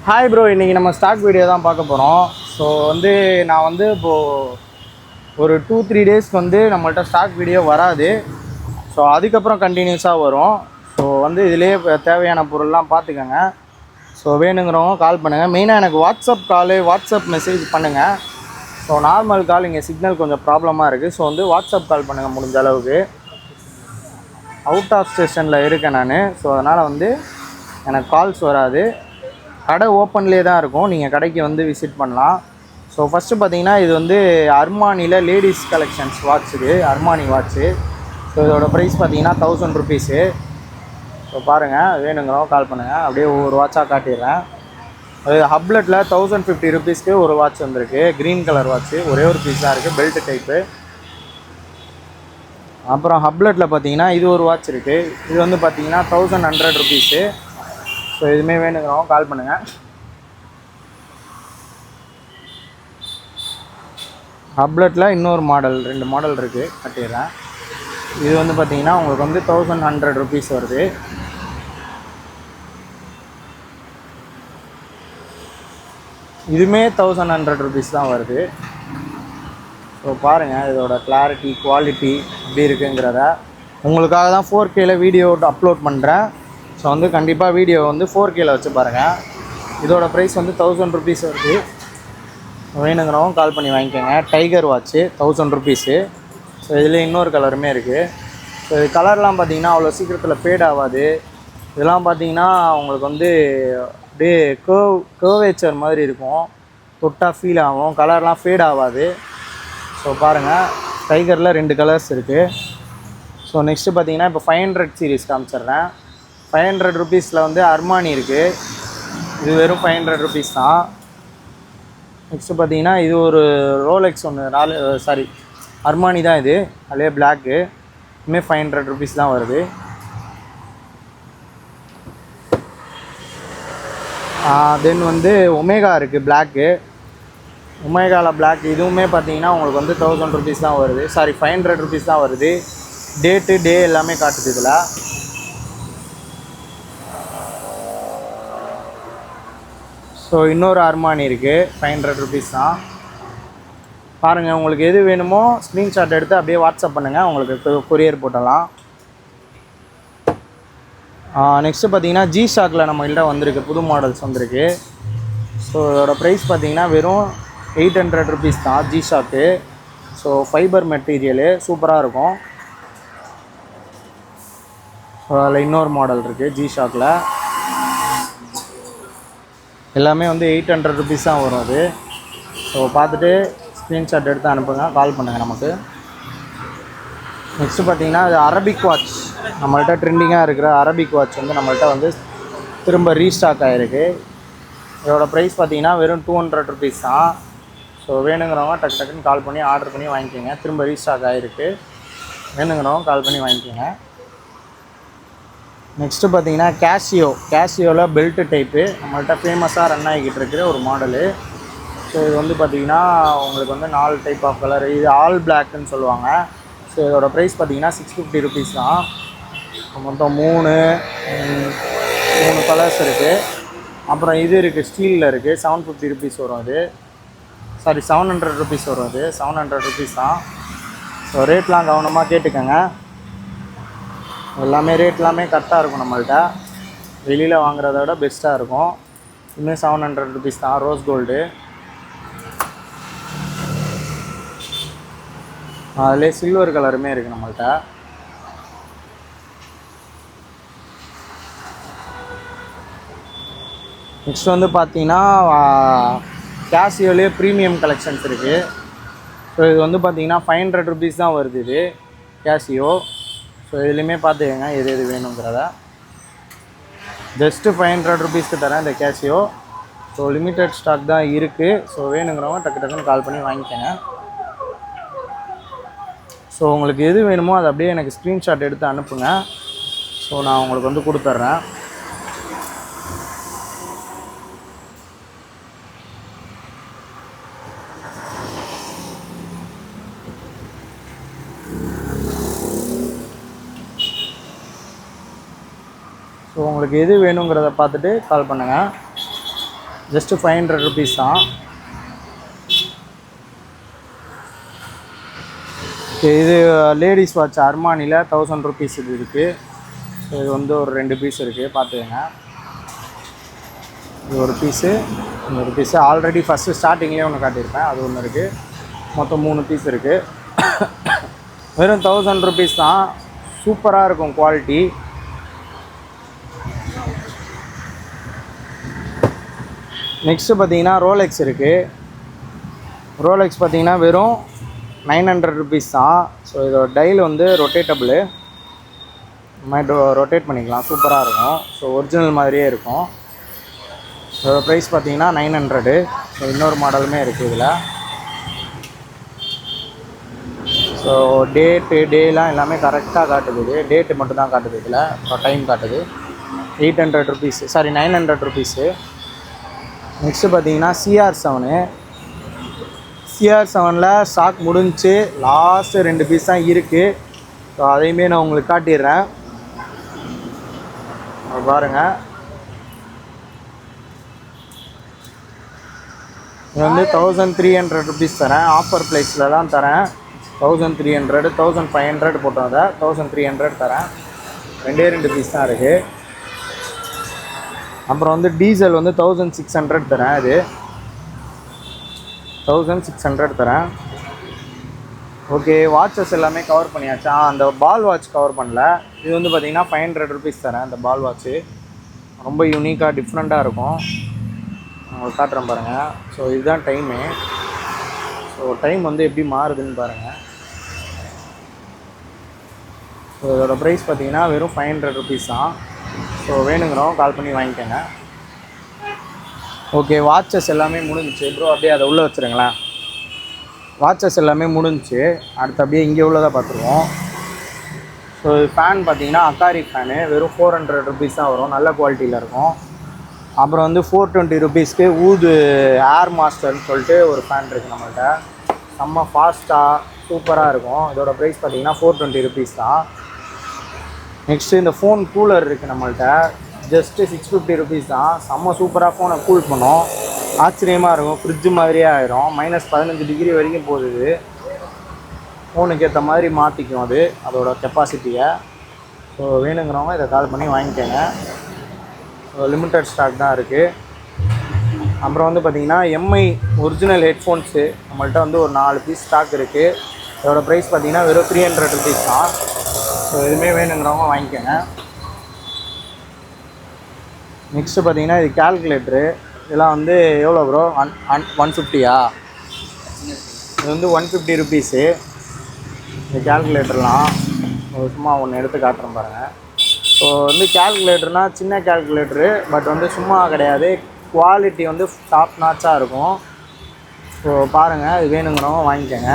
Hi bro, இன்றைக்கி நம்ம stock video தான் பார்க்க போகிறோம். ஸோ நான் இப்போது ஒரு 2-3 டேஸ்க்கு நம்மள்ட்ட ஸ்டாக் வீடியோ வராது. ஸோ அதுக்கப்புறம் கண்டினியூஸாக வரும். ஸோ இதிலே தேவையான பொருள்லாம் பார்த்துக்கோங்க. ஸோ வேணுங்கிறவங்க கால் பண்ணுங்கள். மெயினாக எனக்கு வாட்ஸ்அப் மெசேஜ் பண்ணுங்கள். ஸோ நார்மல் கால் இங்கே சிக்னல் கொஞ்சம் ப்ராப்ளமாக இருக்குது. ஸோ வாட்ஸ்அப் கால் பண்ணுங்கள் முடிஞ்ச அளவுக்கு. அவுட் ஆஃப் ஸ்டேஷனில் இருக்கேன் நான். ஸோ அதனால் எனக்கு கால்ஸ் வராது. கடை ஓப்பன்லேயே தான் இருக்கும். நீங்கள் கடைக்கு விசிட் பண்ணலாம். ஸோ ஃபஸ்ட்டு பார்த்தீங்கன்னா இது அர்மானியில் லேடிஸ் கலெக்ஷன்ஸ் வாட்ச். இது அர்மானி வாட்ச்சு. ஸோ இதோட ப்ரைஸ் பார்த்தீங்கன்னா 1000 ருபீஸு. ஸோ பாருங்கள், வேணுங்கிறவங்க கால் பண்ணுங்கள். அப்படியே ஒவ்வொரு வாட்சாக காட்டிடுறேன். அது ஹப்லெட்டில் 1050 ருபீஸ்க்கு ஒரு வாட்ச் வந்திருக்கு. க்ரீன் கலர் வாட்ச்சு, ஒரே ஒரு பீஸ் தான் இருக்குது, பெல்ட் டைப்பு. அப்புறம் ஹப்லெட்டில் பார்த்தீங்கன்னா இது ஒரு வாட்ச் இருக்குது. இது பார்த்தீங்கன்னா 1100 ருபீஸு. ஸோ இதுவுமே வேணுங்கிறவங்க கால் பண்ணுங்கள். ஹப்லெட்டில் இன்னொரு மாடல், 2 மாடல் இருக்குது, கட்டிடுறேன். இது பார்த்தீங்கன்னா உங்களுக்கு 1100 ருபீஸ் வருது. இதுவுமே 1100 ருபீஸ் தான் வருது. ஸோ பாருங்கள் இதோட கிளாரிட்டி, குவாலிட்டி எப்படி இருக்குங்கிறத. உங்களுக்காக தான் 4Kல வீடியோ அப்லோட் பண்ணுறேன். ஸோ கண்டிப்பாக வீடியோ 4Kல வச்சு பாருங்கள். இதோட ப்ரைஸ் 1000 ருபீஸ் வருது. வேணுங்கிறவங்க கால் பண்ணி வாங்கிக்கோங்க. Tiger watch 1000 rupees. ஸோ இதில் இன்னொரு கலருமே இருக்குது. ஸோ இது கலர்லாம் பார்த்திங்கன்னா அவ்வளோ சீக்கிரத்தில் ஃபேட் ஆகாது. இதெல்லாம் பார்த்திங்கன்னா உங்களுக்கு அப்படியே கர்வேச்சர் மாதிரி இருக்கும், தொட்டால் ஃபீல் ஆகும். கலர்லாம் ஃபேட் ஆகாது. ஸோ பாருங்கள், டைகரில் 2 கலர்ஸ் இருக்குது. ஸோ நெக்ஸ்ட்டு பார்த்திங்கன்னா இப்போ 500 சீரீஸ் காமிச்சிட்றேன். 500 ருபீஸில் அர்மானி இருக்குது. இது வெறும் 500 ருபீஸ் தான். நெக்ஸ்ட்டு பார்த்தீங்கன்னா இது ஒரு ரோலெக்ஸ் அர்மானி தான் இது, அதிலே பிளாக்கு. இதுவுமே 500 ருபீஸ் தான் வருது. தென் ஒமேகா இருக்குது, பிளாக்கு. ஒமேகாவில் பிளாக் இதுவுமே பார்த்தீங்கன்னா உங்களுக்கு 1000 ருபீஸ் தான் வருது. 500 ருபீஸ் தான் வருது. டே எல்லாமே காட்டுது இதில். ஸோ இன்னொரு அர்மானி இருக்குது, 500 ருபீஸ் தான். பாருங்கள், உங்களுக்கு எது வேணுமோ ஸ்க்ரீன்ஷாட் எடுத்து அப்படியே வாட்ஸ்அப் பண்ணுங்கள், உங்களுக்கு கொரியர் போட்டலாம். நெக்ஸ்ட்டு பார்த்தீங்கன்னா ஜி-ஷாக்கில் நம்மகிட்ட வந்திருக்கு, புது மாடல்ஸ் வந்திருக்கு. ஸோ இதோட ப்ரைஸ் பார்த்தீங்கன்னா வெறும் 800 ருபீஸ் தான் ஜி-ஷாக்கு. ஸோ ஃபைபர் மெட்டீரியலு சூப்பராக இருக்கும். ஸோ அதில் இன்னொரு மாடல் இருக்குது ஜி-ஷாக்கில். எல்லாமே 800 ருபீஸ் தான் வரும் அது. ஸோ பார்த்துட்டு ஸ்க்ரீன்ஷாட் எடுத்து அனுப்புங்க, கால் பண்ணுங்கள் நமக்கு. நெக்ஸ்ட்டு பார்த்தீங்கன்னா இது அரபிக் வாட்ச். நம்மள்கிட்ட ட்ரெண்டிங்காக இருக்கிற அரபிக் வாட்ச் நம்மள்கிட்ட திரும்ப ரீஸ்டாக் ஆகிருக்கு. இதோட ப்ரைஸ் பார்த்தீங்கன்னா வெறும் 200 ருபீஸ் தான். ஸோ வேணுங்கிறவங்க டக்குன்னு கால் பண்ணி ஆர்டர் பண்ணி வாங்கிக்கோங்க. திரும்ப ரீஸ்டாக் ஆகிருக்கு. வேணுங்கிறவங்க கால் பண்ணி வாங்கிக்கோங்க. நெக்ஸ்ட்டு பார்த்தீங்கன்னா கேஷியோவில் பெல்ட் டைப்பு நம்மள்கிட்ட ஃபேமஸாக ரன் ஆகிக்கிட்டு இருக்கிற ஒரு மாடலு. ஸோ இது பார்த்தீங்கன்னா உங்களுக்கு 4 டைப் ஆஃப் கலர். இது ஆல் பிளாக்குன்னு சொல்லுவாங்க. ஸோ இதோட ப்ரைஸ் பார்த்தீங்கன்னா 650 ருபீஸ் தான். மொத்தம் 3 கலர்ஸ் இருக்குது. அப்புறம் இது இருக்குது, ஸ்டீலில் இருக்குது, 750 ருபீஸ் வரும். அது 700 ருபீஸ் வரும். அது 700 ருபீஸ் தான். ஸோ ரேட்லாம் கவனமாக கேட்டுக்கோங்க. ரேட் எல்லாமே கரெக்டாக இருக்கும். நம்மள்கிட்ட வெளியில் வாங்குறத விட பெஸ்ட்டாக இருக்கும். இன்னும் 700 ருபீஸ் தான். ரோஸ் கோல்டு, அதிலே சில்வர் கலருமே இருக்குது நம்மள்கிட்ட. நெக்ஸ்ட் பார்த்தீங்கன்னா கேஷியோலே ப்ரீமியம் கலெக்ஷன்ஸ் இருக்குது. ஸோ இது பார்த்தீங்கன்னா 500 ருபீஸ் தான் வருது இது கேஷியோ. ஸோ இதுலேயுமே பார்த்துக்கோங்க எது வேணுங்கிறத. ஜஸ்ட்டு 500 ருபீஸ்க்கு தரேன் இந்த கேஷியோ. ஸோ லிமிட்டட் ஸ்டாக் தான் இருக்குது. ஸோ வேணுங்கிறவங்க டக்குன்னு கால் பண்ணி வாங்கிக்கோங்க. ஸோ உங்களுக்கு எது வேணுமோ அதை அப்படியே எனக்கு ஸ்க்ரீன்ஷாட் எடுத்து அனுப்புங்க. ஸோ நான் உங்களுக்கு கொடுத்துட்றேன். ஸோ உங்களுக்கு எது வேணுங்கிறத பார்த்துட்டு கால் பண்ணுங்கள். ஜஸ்ட்டு 500 ருபீஸ் தான். இது லேடிஸ் வாட்ச் அர்மானியில் 1000 ருபீஸ் இது இருக்குது. ஸோ இது வந்து ஒரு 2 பீஸ் இருக்குது, பார்த்துக்கங்க. இது ஒரு பீஸு, இன்னொரு பீஸு ஆல்ரெடி ஃபஸ்ட்டு ஸ்டார்டிங்லேயே ஒன்று காட்டியிருப்பேன், அது ஒன்று இருக்குது. மொத்தம் 3 பீஸ் இருக்குது. வெறும் 1000 ருபீஸ் தான். சூப்பராக இருக்கும் குவாலிட்டி. நெக்ஸ்ட்டு பார்த்தீங்கன்னா ரோலெக்ஸ் இருக்குது. ரோலெக்ஸ் பார்த்தீங்கன்னா வெறும் 900 ருபீஸ் தான். ஸோ இதோட டைல் வந்து ரொட்டேட்டபிள், ரொட்டேட் பண்ணிக்கலாம், சூப்பராக இருக்கும். ஸோ ஒரிஜினல் மாதிரியே இருக்கும். இதோட ப்ரைஸ் பார்த்தீங்கன்னா 900. ஸோ இன்னொரு மாடலுமே இருக்குது இதில். ஸோ டேலாம் எல்லாமே கரெக்டாக காட்டுது. இது டேட்டு மட்டும் தான் காட்டுது இதில், டைம் காட்டுது. 800 ருபீஸ், சாரி 900 ருபீஸு. நெக்ஸ்ட்டு பார்த்தீங்கன்னா CR7. CR7ல் ஸ்டாக் முடிஞ்சு லாஸ்ட்டு 2 பீஸ் தான் இருக்குது. ஸோ அதையுமே நான் உங்களுக்கு காட்டிடுறேன், பாருங்கள். இது வந்து 1300 ருபீஸ் தரேன், ஆஃபர் ப்ரைஸில் தான் தரேன். 1300, 1500 போட்டோம், அதை 1300 தரேன். 2 பீஸ் தான் இருக்குது. அப்புறம் வந்து டீசல் வந்து 1600 தரேன். இது 1600 தரேன். ஓகே, வாட்சஸ் எல்லாமே கவர் பண்ணியாச்சா? அந்த பால் வாட்ச் கவர் பண்ணல. இது வந்து பார்த்திங்கன்னா 500 ருபீஸ் தரேன். அந்த பால் வாட்ச்சு ரொம்ப யூனிக்காக டிஃப்ரெண்ட்டாக இருக்கும், உங்களுக்கு காட்டுறேன் பாருங்கள். ஸோ இதுதான் டைமு. ஸோ டைம் வந்து எப்படி மாறுதுன்னு பாருங்கள். ஸோ இதோட ப்ரைஸ் பார்த்திங்கன்னா வெறும் 500 ருபீஸ் தான். ஸோ வேணுங்கிறவங்க கால் பண்ணி வாங்கிக்கோங்க. ஓகே, வாட்சஸ் எல்லாமே முடிஞ்சிச்சு ப்ரோ. அப்படியே அதை உள்ளே வச்சுருங்களேன். வாட்சஸ் எல்லாமே முடிஞ்சிச்சு. அடுத்து அப்படியே இங்கே உள்ளதாக பார்த்துருவோம். ஸோ ஃபேன் பார்த்தீங்கன்னா அக்காரி ஃபேனு வெறும் 400 ருபீஸ் தான் வரும், நல்ல குவாலிட்டியில் இருக்கும். அப்புறம் வந்து 420 ருபீஸ்க்கு ஊது ஏர் மாஸ்டர்னு சொல்லிட்டு ஒரு ஃபேன் இருக்குது நம்மள்கிட்ட. செம்ம ஃபாஸ்ட்டாக சூப்பராக இருக்கும். இதோட ப்ரைஸ் பார்த்தீங்கன்னா 420 ருபீஸ் தான். நெக்ஸ்ட்டு இந்த ஃபோன் கூலர் இருக்குது நம்மள்கிட்ட, ஜஸ்ட்டு 650 ருபீஸ் தான். செம்ம சூப்பராக ஃபோனை கூல் பண்ணும், ஆச்சரியமாக இருக்கும். ஃப்ரிட்ஜு மாதிரியே ஆகிடும். -15 டிகிரி வரைக்கும் போகுது. ஃபோனுக்கு ஏற்ற மாதிரி மாற்றிக்கும் அது, அதோட கெப்பாசிட்டியை. ஸோ வேணுங்கிறவங்க இதை கால் பண்ணி வாங்கிக்கோங்க. ஸோ லிமிட்டட் ஸ்டாக் தான் இருக்குது. அப்புறம் வந்து பார்த்திங்கன்னா எம்ஐ ஒரிஜினல் ஹெட்ஃபோன்ஸு நம்மள்கிட்ட வந்து ஒரு 4 பீஸ் ஸ்டாக் இருக்குது. இதோட ப்ரைஸ் பார்த்திங்கன்னா வெறும் 300 ருபீஸ் தான். ஸோ எதுவுமே வேணுங்கிறவங்க வாங்கிக்கோங்க. நெக்ஸ்ட்டு பார்த்தீங்கன்னா இது கேல்குலேட்ரு. இதெல்லாம் வந்து எவ்வளோ ப்ரோ? 150யா? இது வந்து 150 ருபீஸு இந்த கேல்குலேட்டர்லாம். சும்மா ஒன்று எடுத்து காட்டுறேன் பாருங்கள். ஸோ வந்து கேல்குலேட்டர்னால் சின்ன கேல்குலேட்டரு, பட் வந்து சும்மா கிடையாது, குவாலிட்டி வந்து டாப் நாச்சாக இருக்கும். ஸோ பாருங்கள், இது வேணுங்கிறவங்க வாங்கிக்கோங்க.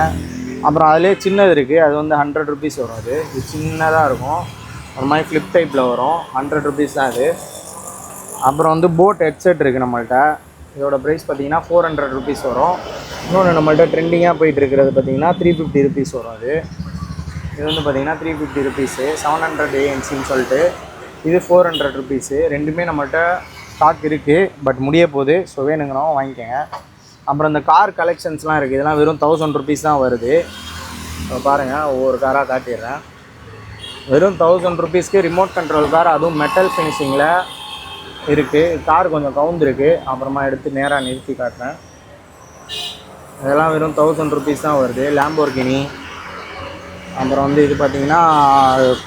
அப்புறம் அதிலே சின்னது இருக்குது, அது வந்து 100 ருபீஸ் வரும். இது சின்னதாக இருக்கும், ஒரு மாதிரி ஃப்ளிப் டைப்பில் வரும். 100 ருபீஸ் தான் இது. அப்புறம் வந்து போட் ஹெட்செட் இருக்குது நம்மள்கிட்ட. இதோட ப்ரைஸ் பார்த்திங்கன்னா 400 ருபீஸ் வரும். இன்னொன்று நம்மள்கிட்ட ட்ரெண்டிங்காக போயிட்டு இருக்கிறது பார்த்திங்கன்னா 350 ருபீஸ் வரும். இது வந்து பார்த்திங்கன்னா 350 ருபீஸு. 700 ANCன்னு சொல்லிட்டு இது 400 ருபீஸு. ரெண்டுமே நம்மள்கிட்ட ஸ்டாக் இருக்குது, பட் முடிய போகுது. ஸோ வேணுங்கிறவங்க வாங்கிக்கோங்க. அப்புறம் இந்த கார் கலெக்ஷன்ஸ்லாம் இருக்குது, இதெல்லாம் வெறும் 1000 ருபீஸ் தான் வருது. ஸோ பாருங்கள், ஒவ்வொரு காராக காட்டிடுறேன். வெறும் 1000 ருபீஸ்க்கு ரிமோட் கண்ட்ரோல் கார், அதுவும் மெட்டல் ஃபினிஷிங்கில் இருக்குது. கார் கொஞ்சம் கவுந்துருக்கு, அப்புறமா எடுத்து நேராக நிறுத்தி காட்டுறேன். இதெல்லாம் வெறும் 1000 ருபீஸ் தான் வருது. லேம்போர்கினி. அப்புறம் வந்து இது பார்த்திங்கன்னா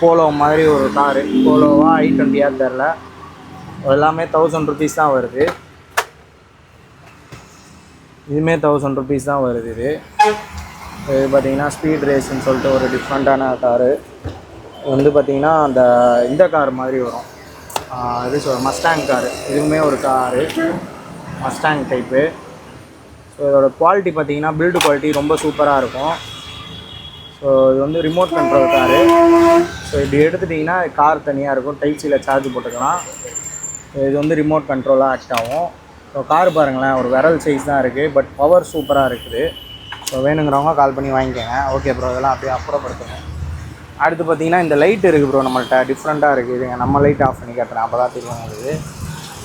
போலோ மாதிரி ஒரு காரு, போலோவா i20 தெரில, எல்லாமே 1000 ருபீஸ் தான் வருது. இதுவுமே 1000 ருபீஸ் தான் வருது. இது பார்த்திங்கன்னா ஸ்பீட் ரேஸ்ன்னு சொல்லிட்டு ஒரு டிஃப்ரெண்ட்டான காரு. வந்து பார்த்திங்கன்னா இந்த கார் மாதிரி வரும், இது மஸ்டாங் காரு. இதுவுமே ஒரு காரு, மஸ்டாங் டைப்பு. ஸோ இதோட குவாலிட்டி பார்த்திங்கன்னா பில்டு குவாலிட்டி ரொம்ப சூப்பராக இருக்கும். ஸோ இது வந்து ரிமோட் கண்ட்ரோல் காரு. ஸோ இப்படி எடுத்துட்டிங்கன்னா கார் தனியாக இருக்கும், டைப் சியில் சார்ஜ் போட்டுக்கலாம். ஸோ இது வந்து ரிமோட் கண்ட்ரோலாக ஆக்ட் ஆகும். ஸோ கார் பாருங்களேன், ஒரு விரல் சைஸ் தான் இருக்குது, பட் பவர் சூப்பராக இருக்குது. ஸோ வேணுங்கிறவங்க கால் பண்ணி வாங்கிக்கோங்க. ஓகே ப்ரோ, இதெல்லாம் அப்படியே அப்புறப்படுத்துங்க. அடுத்து பார்த்தீங்கன்னா இந்த லைட் இருக்குது ப்ரோ நம்மள்கிட்ட, டிஃப்ரெண்ட்டாக இருக்குது. இதுங்க நம்ம லைட் ஆஃப் பண்ணி காட்டுறேன், அப்போ தான் தெரியும் உங்களுக்கு.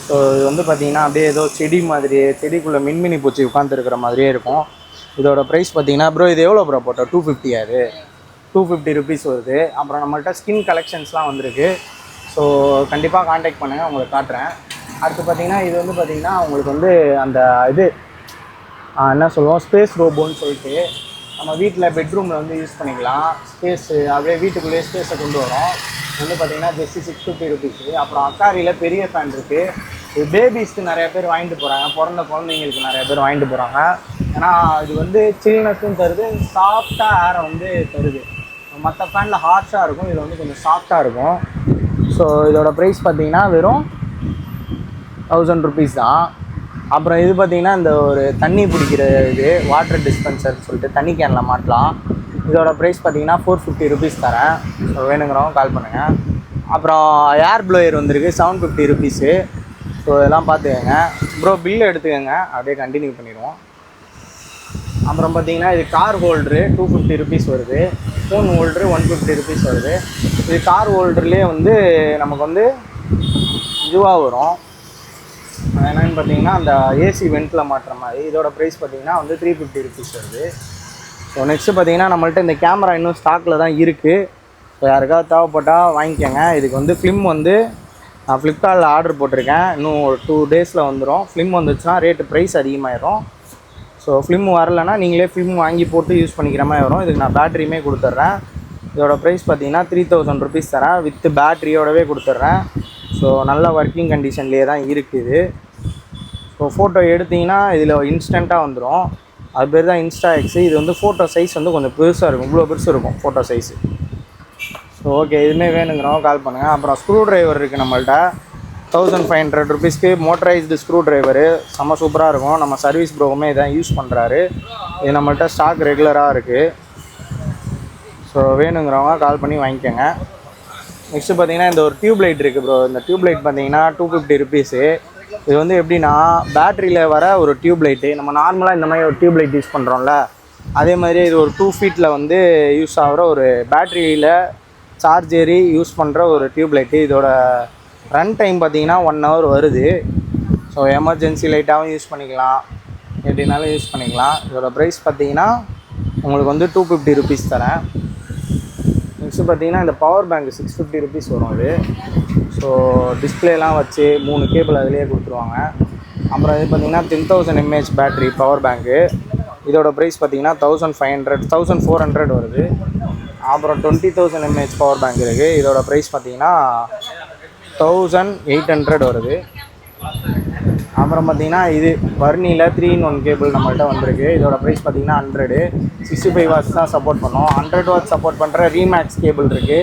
ஸோ இது வந்து பார்த்திங்கன்னா அப்படியே ஏதோ செடி மாதிரி, செடிக்குள்ளே மின்மினி பூச்சி உட்காந்துருக்கிற மாதிரியே இருக்கும். இதோட ப்ரைஸ் பார்த்திங்கன்னா ப்ரோ இது எவ்வளோ ப்ரோ போட்டோம்? 250 அது 250 ருபீஸ் வருது. அப்புறம் நம்மள்ட்ட ஸ்கின் கலெக்ஷன்ஸ்லாம் வந்திருக்கு. ஸோ கண்டிப்பாக காண்டாக்ட் பண்ணுங்கள், உங்களுக்கு காட்டுறேன். அடுத்து பார்த்திங்கன்னா இது வந்து பார்த்திங்கன்னா உங்களுக்கு வந்து அந்த இது என்ன சொல்லுவோம், ஸ்பேஸ் ரோபோன்னு சொல்லிட்டு நம்ம வீட்டில் பெட்ரூமில் வந்து யூஸ் பண்ணிக்கலாம். ஸ்பேஸு அப்படியே வீட்டுக்குள்ளேயே ஸ்பேஸை கொண்டு வரும். வந்து பார்த்திங்கன்னா ஜஸ்ட் 650 ருபீஸு. அப்புறம் அக்காரியில் பெரிய ஃபேன் இருக்குது. இது பேபிஸ்க்கு நிறைய பேர் வாங்கிட்டு போகிறாங்க, பிறந்த குழந்தைங்களுக்கு நிறைய பேர் வாங்கிட்டு போகிறாங்க. ஏன்னா இது வந்து சில்னஸும் தருது, சாஃப்டாக ஏரை வந்து தருது. மற்ற ஃபேனில் ஹார்ஷாக இருக்கும், இது வந்து கொஞ்சம் சாஃப்டாக இருக்கும். ஸோ இதோட ப்ரைஸ் பார்த்திங்கன்னா வெறும் 1000 ருபீஸ் தான். அப்புறம் இது பார்த்திங்கன்னா இந்த ஒரு தண்ணி பிடிக்கிற இது வாட்டர் டிஸ்பென்சர்னு சொல்லிட்டு தண்ணி கேனில் மாட்டலாம். இதோட ப்ரைஸ் பார்த்திங்கன்னா 450 ருபீஸ் தரேன். ஸோ வேணுங்கிறவங்க கால் பண்ணுங்கள். அப்புறம் ஏர் ப்ளோயர் வந்திருக்கு 750 ருபீஸு. ஸோ இதெல்லாம் பார்த்துக்கங்க ப்ரோ, பில் எடுத்துக்கோங்க, அப்படியே கண்டினியூ பண்ணிடுவோம். அப்புறம் பார்த்திங்கன்னா இது கார் ஹோல்ட்ரு 250 ருபீஸ் வருது. ஃபோன் ஹோல்ட்ரு 150 ருபீஸ் வருது. இது கார் ஹோல்டர்லேயே வந்து நமக்கு வந்து இதுவாக வரும். என்னென்னு பார்த்தீங்கன்னா அந்த ஏசி வெண்ட்டில் மாட்டுற மாதிரி. இதோட ப்ரைஸ் பார்த்திங்கன்னா வந்து 350 ருபீஸ் வருது. ஸோ நெக்ஸ்ட்டு பார்த்திங்கன்னா நம்மள்ட்ட இந்த கேமரா இன்னும் ஸ்டாக்கில் தான் இருக்குது. ஸோ யாருக்காவது தேவைப்பட்டால் வாங்கிக்கோங்க. இதுக்கு வந்து ஃபிலிம் வந்து நான் ஃப்ளிப்கார்ட்டில் ஆர்டர் போட்டிருக்கேன். இன்னும் ஒரு 2 டேஸில் வந்துடும். ஃபிலிம் வந்துச்சுன்னா ரேட்டு ப்ரைஸ் அதிகமாகிடும். ஸோ ஃபிலிம் வரலைன்னா நீங்களே ஃபிலிம் வாங்கி போட்டு யூஸ் பண்ணிக்கிற மாதிரி வரும். இதுக்கு நான் பேட்டரியுமே கொடுத்துட்றேன். இதோட ப்ரைஸ் பார்த்திங்கன்னா 3000 ருபீஸ் தரேன், வித் பேட்டரியோடவே கொடுத்துட்றேன். ஸோ நல்ல ஒர்க்கிங் கண்டிஷன்லேயே தான் இருக்குது. ஸோ ஃபோட்டோ எடுத்திங்கன்னா இதில் இன்ஸ்டண்ட்டாக வந்துடும். அது பேர் தான் இன்ஸ்டா எக்ஸு. இது வந்து ஃபோட்டோ சைஸ் வந்து கொஞ்சம் பெருசாக இருக்கும், இவ்வளோ பெருசு இருக்கும் ஃபோட்டோ சைஸு. ஸோ ஓகே, இதுவுமே வேணுங்கிறவங்க கால் பண்ணுங்கள். அப்புறம் ஸ்க்ரூ ட்ரைவர் இருக்குது நம்மள்ட்ட 1500 ருபீஸ்க்கு. மோட்டரைஸ்டு ஸ்க்ரூ ட்ரைவரு செம்ம சூப்பராக இருக்கும். நம்ம சர்வீஸ் ப்ரோவுமே இதான் யூஸ் பண்ணுறாரு. இது நம்மள்ட்ட ஸ்டாக் ரெகுலராக இருக்குது. ஸோ வேணுங்கிறவங்க கால் பண்ணி வாங்கிக்கோங்க. நெக்ஸ்ட்டு பார்த்தீங்கன்னா இந்த ஒரு டியூப் லைட் இருக்குது ப்ரோ. இந்த டியூப் லைட் பார்த்தீங்கன்னா 250 ருபீஸு. இது வந்து எப்படின்னா பேட்டரியில் வர ஒரு டியூப் லைட்டு. நம்ம நார்மலாக இந்த மாதிரி ஒரு டியூப் லைட் யூஸ் பண்ணுறோம்ல, அதே மாதிரி இது ஒரு 2 ஃபீட்டில் வந்து யூஸ் ஆகிற ஒரு பேட்டரியில் சார்ஜ் ஏறி யூஸ் பண்ணுற ஒரு டியூப் லைட்டு. இதோட ரன் டைம் பார்த்திங்கன்னா 1 hour வருது. ஸோ எமர்ஜென்சி லைட்டாகவும் யூஸ் பண்ணிக்கலாம், எப்படினாலும் யூஸ் பண்ணிக்கலாம். இதோட ப்ரைஸ் பார்த்திங்கன்னா உங்களுக்கு வந்து 250 ருபீஸ் தரேன். நெக்ஸ்ட்டு பார்த்திங்கன்னா இந்த பவர் பேங்க் 650 ருபீஸ் வரும் இது. ஸோ டிஸ்பிளேலாம் வச்சு 3 கேபிள் அதிலேயே கொடுத்துருவாங்க. அப்புறம் இது பார்த்திங்கன்னா 10,000 mAh பேட்ரி பவர் பேங்க்கு. இதோட ப்ரைஸ் பார்த்திங்கன்னா 1400 வருது. அப்புறம் 20,000 mAh பவர் பேங்க் இருக்குது. இதோட ப்ரைஸ் பார்த்திங்கன்னா 1800 வருது. அப்புறம் பார்த்திங்கன்னா இது வர்னியில் 3-in-1 கேபிள் நம்மள்கிட்ட வந்திருக்கு. இதோட ப்ரைஸ் பார்த்திங்கன்னா 100. 65 வாட்ஸ் தான் சப்போர்ட் பண்ணும். 100 வாட்ஸ் சப்போர்ட் பண்ணுற ரீமேக்ஸ் கேபிள் இருக்குது.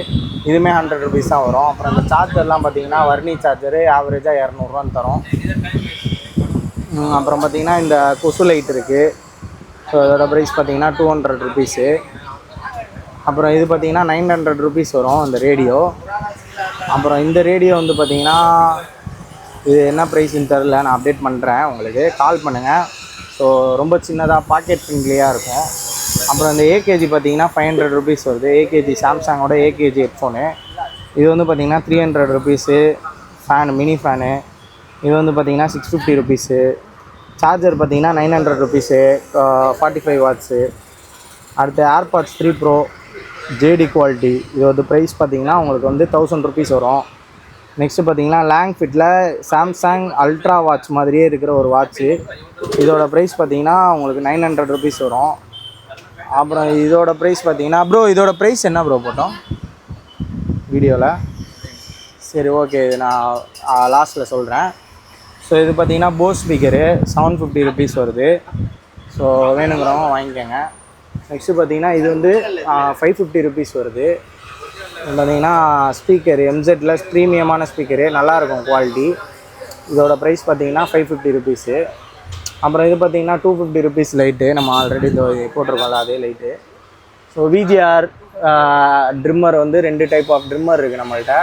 இதுவுமே 100 ருபீஸ் தான் வரும். அப்புறம் இந்த சார்ஜர்லாம் பார்த்திங்கன்னா வர்னி சார்ஜரு ஆவரேஜாக 200 தரும். அப்புறம் பார்த்திங்கன்னா இந்த கொசு லைட் இருக்குது. ஸோ இதோட ப்ரைஸ் பார்த்திங்கன்னா 200 ருபீஸு. அப்புறம் இது பார்த்திங்கன்னா 900 ருபீஸ் வரும் இந்த ரேடியோ. அப்புறம் இந்த ரேடியோ வந்து பார்த்திங்கன்னா இது என்ன ப்ரைஸ்ன்னு தெரில, நான் அப்டேட் பண்ணுறேன், உங்களுக்கு கால் பண்ணுங்கள். ஸோ ரொம்ப சின்னதாக பாக்கெட் ஃப்ரெண்ட்லியாக இருக்கும். அப்புறம் இந்த ஏகேஜி பார்த்திங்கன்னா 500 ருபீஸ் வருது. ஏகேஜி சாம்சங்கோட ஏகேஜி ஹெட்ஃபோனு. இது வந்து பார்த்திங்கன்னா 300 ருபீஸு. ஃபேனு மினி ஃபேனு இது வந்து பார்த்திங்கன்னா 650 ருபீஸு. சார்ஜர் பார்த்திங்கன்னா 900 ருபீஸு, 45 வாட்ஸு. அடுத்து ஏர்பாட்ஸ் 3 ப்ரோ ஜேடி குவாலிட்டி. இது வந்து ப்ரைஸ் பார்த்திங்கன்னா உங்களுக்கு வந்து 1000 ருபீஸ் வரும். நெக்ஸ்ட்டு பார்த்திங்கன்னா லாங்ஃபிட்டில் சாம்சங் அல்ட்ரா வாட்ச் மாதிரியே இருக்கிற ஒரு வாட்ச்சு. இதோட ப்ரைஸ் பார்த்திங்கன்னா உங்களுக்கு 900 ருபீஸ் வரும். அப்புறம் இதோட ப்ரைஸ் பார்த்திங்கன்னா ப்ரோ இதோட ப்ரைஸ் என்ன ப்ரோ போட்டோம் வீடியோவில்? சரி ஓகே, இது நான் லாஸ்ட்டில் சொல்கிறேன். ஸோ இது பார்த்திங்கன்னா போஸ் ஸ்பீக்கரு 750 ருபீஸ் வருது. ஸோ வேணுங்கிறவங்க வாங்கிக்கோங்க. நெக்ஸ்ட்டு பார்த்திங்கன்னா இது வந்து 550 ருபீஸ் வருது. பார்த்திங்கன்னா ஸ்பீக்கர் எம்செட்டில் ப்ரீமியமான ஸ்பீக்கரு, நல்லாயிருக்கும் குவாலிட்டி. இதோட ப்ரைஸ் பார்த்திங்கன்னா 550 ருபீஸு. அப்புறம் இது பார்த்திங்கன்னா 250 ருபீஸ் லைட்டு, நம்ம ஆல்ரெடி போட்டிருக்கோம்ல அதே லைட்டு. ஸோ விஜிஆர் ட்ரிம்மர் வந்து 2 டைப் ஆஃப் ட்ரிம்மர் இருக்குது நம்மள்கிட்ட.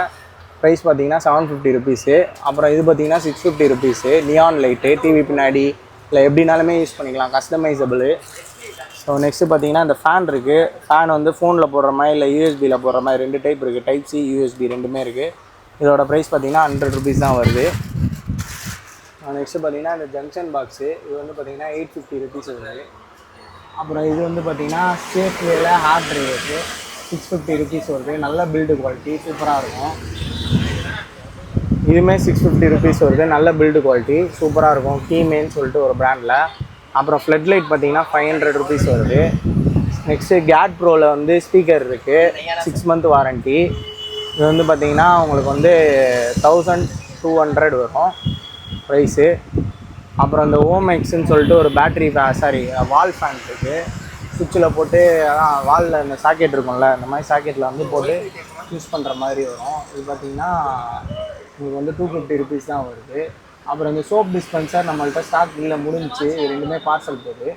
ப்ரைஸ் பார்த்திங்கன்னா 750 ருபீஸு. அப்புறம் இது பார்த்திங்கன்னா 650 ருபீஸு. நியான் லைட்டு, டிவி பின்னாடி இல்லை எப்படினாலுமே யூஸ் பண்ணிக்கலாம், கஸ்டமைசபிள். ஸோ நெக்ஸ்ட்டு பார்த்திங்கன்னா இந்த ஃபேன் இருக்குது. ஃபேன் வந்து ஃபோனில் போடுற மாதிரி இல்லை யூஎஸ்பியில் போடுற மாதிரி 2 டைப் இருக்குது. டைப் சி யூஎஸ்பி ரெண்டுமே இருக்குது. இதோட ப்ரைஸ் பார்த்திங்கன்னா 100 ருபீஸ் தான் வருது. நெக்ஸ்ட்டு பார்த்தீங்கன்னா இந்த ஜங்ஷன் பாக்ஸு இது வந்து பார்த்தீங்கன்னா 850 ருபீஸ் வருது. அப்புறம் இது வந்து பார்த்தீங்கன்னா சேஃப்வேல ஹார்ட் டிரைவருக்கு 650 ருபீஸ் வருது. நல்ல பில்டு குவாலிட்டி சூப்பராக இருக்கும். இதுவுமே 650 ருபீஸ் வருது. நல்ல பில்டு குவாலிட்டி சூப்பராக இருக்கும். கீமேன்னு சொல்லிட்டு ஒரு பிராண்டில். அப்புறம் ஃப்ளட் லைட் பார்த்தீங்கன்னா 500 ருபீஸ் வருது. நெக்ஸ்ட்டு கேட் ப்ரோவில் வந்து ஸ்பீக்கர் இருக்குது, 6 மந்த் வாரண்ட்டி. இது வந்து பார்த்தீங்கன்னா உங்களுக்கு வந்து 1200 வரும் ப்ரைஸு. அப்புறம் இந்த ஓமெக்ஸ்ன்னு சொல்லிட்டு ஒரு பேட்ரி வால் ஃபேன் இருக்குது. சுவிட்சில் போட்டு அதான் வாலில் இந்த சாக்கெட் இருக்கும்ல, இந்த மாதிரி சாக்கெட்டில் வந்து போட்டு யூஸ் பண்ணுற மாதிரி வரும். இது பார்த்திங்கன்னா உங்களுக்கு வந்து 250 ருபீஸ் தான் வருது. அப்புறம் இந்த சோப் டிஸ்பென்சர் நம்மள்கிட்ட ஸ்டாக் இல்லை, முடிஞ்சிச்சு. இது ரெண்டுமே பார்சல் போகுது.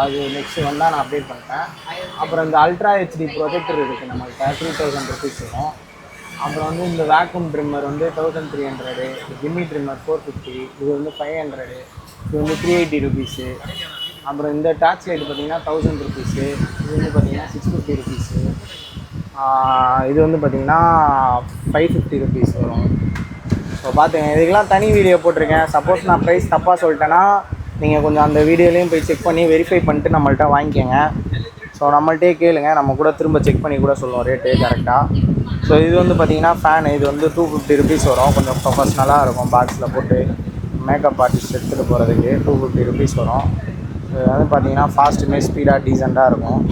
அது நெக்ஸ்ட்டு வந்தால் நான் அப்டேட் பண்ணிட்டேன். அப்புறம் இந்த அல்ட்ரா ஹெச்டி ப்ரொஜெக்டர் இருக்குது நம்மள்கிட்ட, 3000 ருபீஸ் வரும். அப்புறம் வந்து இந்த வேக்யூம் ட்ரிம்மர் வந்து 1300, ஜிம்மி ட்ரிம்மர் 450, இது வந்து 500, இது வந்து 380 ருபீஸு. அப்புறம் இந்த டார்ச் லைட் பார்த்திங்கன்னா 1000 ருபீஸு. இது வந்து பார்த்திங்கன்னா 650 ருபீஸு. இது வந்து பார்த்திங்கன்னா 550 ருபீஸ் வரும். ஸோ பார்த்துங்க, இதுக்கெல்லாம் தனி வீடியோ போட்டிருக்கேன். சப்போஸ் நான் ப்ரைஸ் தப்பாக சொல்லிட்டேன்னா நீங்கள் கொஞ்சம் அந்த வீடியோலையும் போய் செக் பண்ணி வெரிஃபை பண்ணிட்டு நம்மள்ட்ட வாங்கிக்கோங்க. ஸோ நம்மள்ட்டே கேளுங்க, நம்ம கூட திரும்ப செக் பண்ணி கூட சொல்லுவோம் ரேட்டு கரெக்டாக. ஸோ இது வந்து பார்த்திங்கன்னா ஃபேன், இது வந்து 250 ருபீஸ் வரும். கொஞ்சம் ப்ரொஃபஷ்னலாக இருக்கும், பாக்ஸில் போட்டு மேக்கப் ஆர்டிஸ்ட் எடுத்துகிட்டு போகிறதுக்கு 250 ருபீஸ் வரும். இது வந்து பார்த்திங்கன்னா ஃபாஸ்ட்டுமே ஸ்பீடாக டீசெண்டாக இருக்கும்.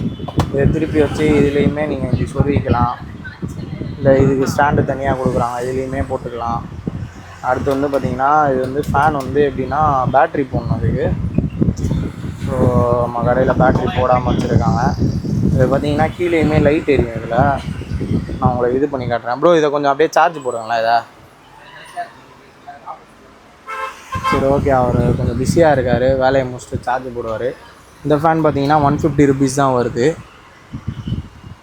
இதை திருப்பி வச்சு இதுலேயுமே நீங்கள் இப்படி சொருவிக்கலாம். இல்லை இதுக்கு ஸ்டாண்டு தனியாக கொடுக்குறாங்க, இதுலேயுமே போட்டுக்கலாம். அடுத்து வந்து பார்த்திங்கன்னா இது வந்து ஃபேன் வந்து எப்படின்னா பேட்ரி போடணும் அதுக்கு. ஸோ நம்ம கடையில் பேட்ரி போடாமல் வச்சுருக்காங்க. இது பார்த்திங்கன்னா கீழேயுமே லைட் எரியும். இதில் நான் உங்களை இது பண்ணி காட்டுறேன். ப்ரோ இதை கொஞ்சம் அப்படியே சார்ஜ் போடுங்களா இதை. சரி ஓகே, அவர் கொஞ்சம் பிஸியாக இருக்கார், வேலையை முடிச்சுட்டு சார்ஜ் போடுவார். இந்த ஃபேன் பார்த்திங்கன்னா 150 ருபீஸ் தான் வருது.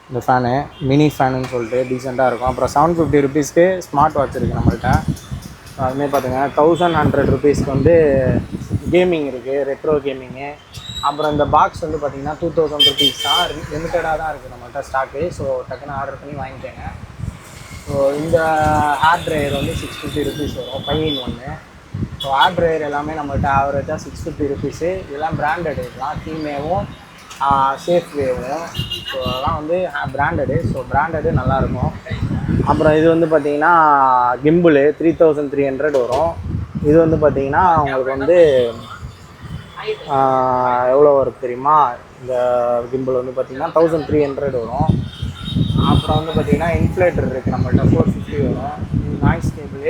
இந்த ஃபேனு மினி ஃபேனுன்னு சொல்லிட்டு டீசெண்டாக இருக்கும். அப்புறம் 750 ருபீஸ்க்கு ஸ்மார்ட் வாட்ச் இருக்குது நம்மள்கிட்ட. அதுமாதிரி பார்த்துங்க 1100 ருபீஸ்க்கு வந்து கேமிங் இருக்குது, ரெட்ரோ கேமிங்கு. அப்புறம் இந்த பாக்ஸ் வந்து பார்த்திங்கன்னா 2000 ருபீஸ் தான், லிமிட்டடாக தான் இருக்குது நம்மள்கிட்ட ஸ்டாக்கு. ஸோ டக்குன்னு ஆர்டர் பண்ணி வாங்கிக்கோங்க. ஸோ இந்த ஹேர் ட்ரையர் வந்து 650 ருபீஸ் வரும், 5-in-1. ஸோ ஹேர் ட்ரையர் எல்லாமே நம்மள்கிட்ட ஆவரேஜாக 650 ருபீஸு. இதெல்லாம் பிராண்டட், இதெல்லாம் கீமேவும் சேஃப்வேவும். ஸோ அதெல்லாம் வந்து பிராண்டடு. ஸோ பிராண்டடு நல்லாயிருக்கும். அப்புறம் இது வந்து பார்த்திங்கன்னா கிம்பிள் 3300 வரும். இது வந்து பார்த்திங்கன்னா உங்களுக்கு வந்து எவ்வளோ வரும் தெரியுமா? இந்த கிம்பிள் வந்து பார்த்திங்கன்னா 1300 வரும். அப்புறம் வந்து பார்த்திங்கன்னா இன்ஃப்ளேட்டர் இருக்குது நம்மள்கிட்ட, 450 வரும். நாய்ஸ் கேபிள்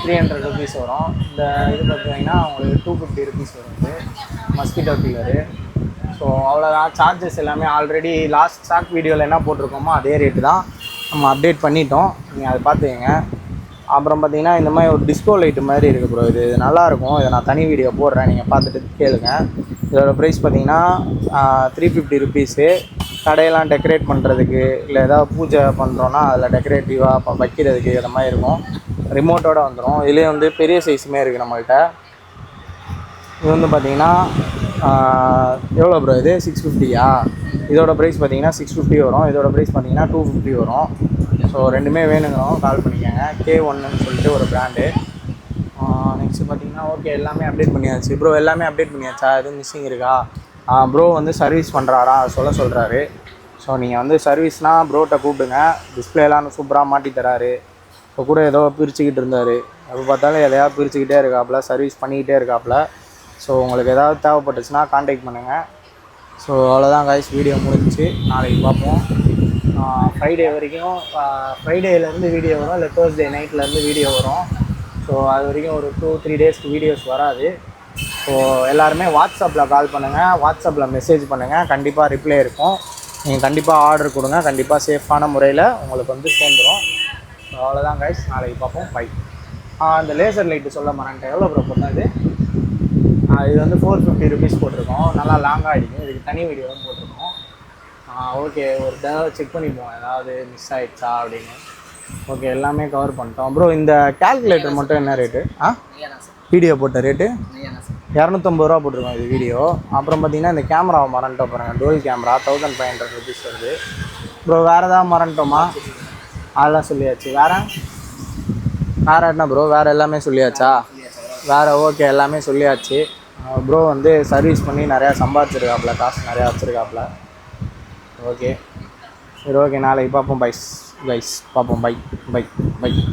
300 ருபீஸ் வரும். இந்த இது பார்த்திங்கன்னா உங்களுக்கு 250 ருபீஸ் வருது, மஸ்கிட்டோ கில்லரு. ஸோ அவ்வளோதான். சார்ஜஸ் எல்லாமே ஆல்ரெடி லாஸ்ட் ஸ்டாக் வீடியோவில் என்ன போட்டிருக்கோமோ அதே ரேட்டு தான் நம்ம அப்டேட் பண்ணிட்டோம், நீங்கள் அதை பார்த்துக்கங்க. அப்புறம் பார்த்திங்கன்னா இந்த மாதிரி ஒரு டிஸ்கோ லைட்டு மாதிரி இருக்குது ப்ரோ. இது நல்லாயிருக்கும், இதை நான் தனி வீடியோ போடுறேன், நீங்கள் பார்த்துட்டு கேளுங்க. இதோட ப்ரைஸ் பார்த்திங்கன்னா 350 ருபீஸு. கடையெல்லாம் டெக்கரேட் பண்ணுறதுக்கு, இல்லை ஏதாவது பூஜை பண்ணுறோன்னா அதில் டெக்கரேட்டிவாக வைக்கிறதுக்கு இந்த மாதிரி இருக்கும். ரிமோட்டோடு வந்துடும். இதுலேயே வந்து பெரிய சைஸுமே இருக்குது நம்மள்கிட்ட. இது வந்து பார்த்திங்கன்னா எவ்வளோ ப்ரோ இது? 650யா? இதோட ப்ரைஸ் பார்த்திங்கன்னா 650 வரும். இதோட ப்ரைஸ் பார்த்திங்கன்னா 250 வரும். ஸோ ரெண்டுமே வேணுங்கிறோம் கால் பண்ணிக்கோங்க. K1ன்னு சொல்லிட்டு ஒரு பிராண்டு. நெக்ஸ்ட்டு பார்த்திங்கன்னா ஓகே, எல்லாமே அப்டேட் பண்ணியாச்சு ப்ரோ. எல்லாமே அப்டேட் பண்ணியாச்சா? எதுவும் மிஸ்ஸிங் இருக்கா? ப்ரோ வந்து சர்வீஸ் பண்ணுறாரா சொல்கிறாரு. ஸோ நீங்கள் வந்து சர்வீஸ்னால் ப்ரோட்ட கூப்பிடுங்க. டிஸ்பிளேலாம் சூப்பராக மாட்டி தராரு. இப்போ கூட ஏதோ பிரிச்சுக்கிட்டு இருந்தார், எப்போ பார்த்தாலும் எதையாவது பிரிச்சுக்கிட்டே இருக்காப்புல, சர்வீஸ் பண்ணிக்கிட்டே இருக்காப்புல. ஸோ உங்களுக்கு ஏதாவது தேவைப்பட்டுச்சுன்னா கான்டாக்ட் பண்ணுங்கள். ஸோ அவ்வளோதான் காய்ஸ், வீடியோ முடிஞ்சிச்சு. நாளைக்கு பார்ப்போம். ஃப்ரைடே வரைக்கும், ஃப்ரைடேலேருந்து வீடியோ வரும், இல்லை தேர்ஸ்டே நைட்லேருந்து வீடியோ வரும். ஸோ அது வரைக்கும் ஒரு 2-3 டேஸ்க்கு வீடியோஸ் வராது. ஸோ எல்லாருமே வாட்ஸ்அப்பில் கால் பண்ணுங்கள், வாட்ஸ்அப்பில் மெசேஜ் பண்ணுங்கள், கண்டிப்பாக ரிப்ளை இருக்கும். நீங்கள் கண்டிப்பாக ஆர்டர் கொடுங்க, கண்டிப்பாக சேஃபான முறையில் உங்களுக்கு வந்து சேர்ந்துடும். ஸோ அவ்வளோதான் கைஸ், நாளைக்கு பார்ப்போம். பை. இந்த லேசர் லைட்டு சொல்ல மறந்துட்டேன், எவ்வளோ ப்ரோ போட்டோம் இது? இது வந்து 450 ருபீஸ் போட்டிருக்கோம். நல்லா லாங்காக அடிக்கும், இதுக்கு தனி வீடியோவும் போட்டிருக்கோம். ஓகே, ஒரு தடவை செக் பண்ணிப்போம் ஏதாவது மிஸ் ஆகிடுச்சா அப்படின்னு. ஓகே, எல்லாமே கவர் பண்ணிட்டோம் ப்ரோ. இந்த கால்குலேட்டர் மட்டும் என்ன ரேட்டு? வீடியோ போட்ட ரேட்டு 250 ரூபா போட்டிருக்கோம் இது வீடியோ. அப்புறம் பார்த்தீங்கன்னா இந்த கேமராவை மறந்துட்டோம் பாருங்கள், டோல் கேமரா 1500 ருபீஸ் வருது ப்ரோ. வேறு ஏதாவது மறந்துட்டோமா? அதெல்லாம் சொல்லியாச்சு. வேறு என்ன ப்ரோ? வேறு எல்லாமே சொல்லியாச்சா? வேறு ஓகே எல்லாமே சொல்லியாச்சு. ப்ரோ வந்து சர்வீஸ் பண்ணி நிறையா சம்பாதிச்சிருக்காப்புல, காசு நிறையா வச்சுருக்காப்புல. ஓகே சரி, ஓகே நாளைக்கு பார்ப்போம். கைஸ் பார்ப்போம். Bye bye by.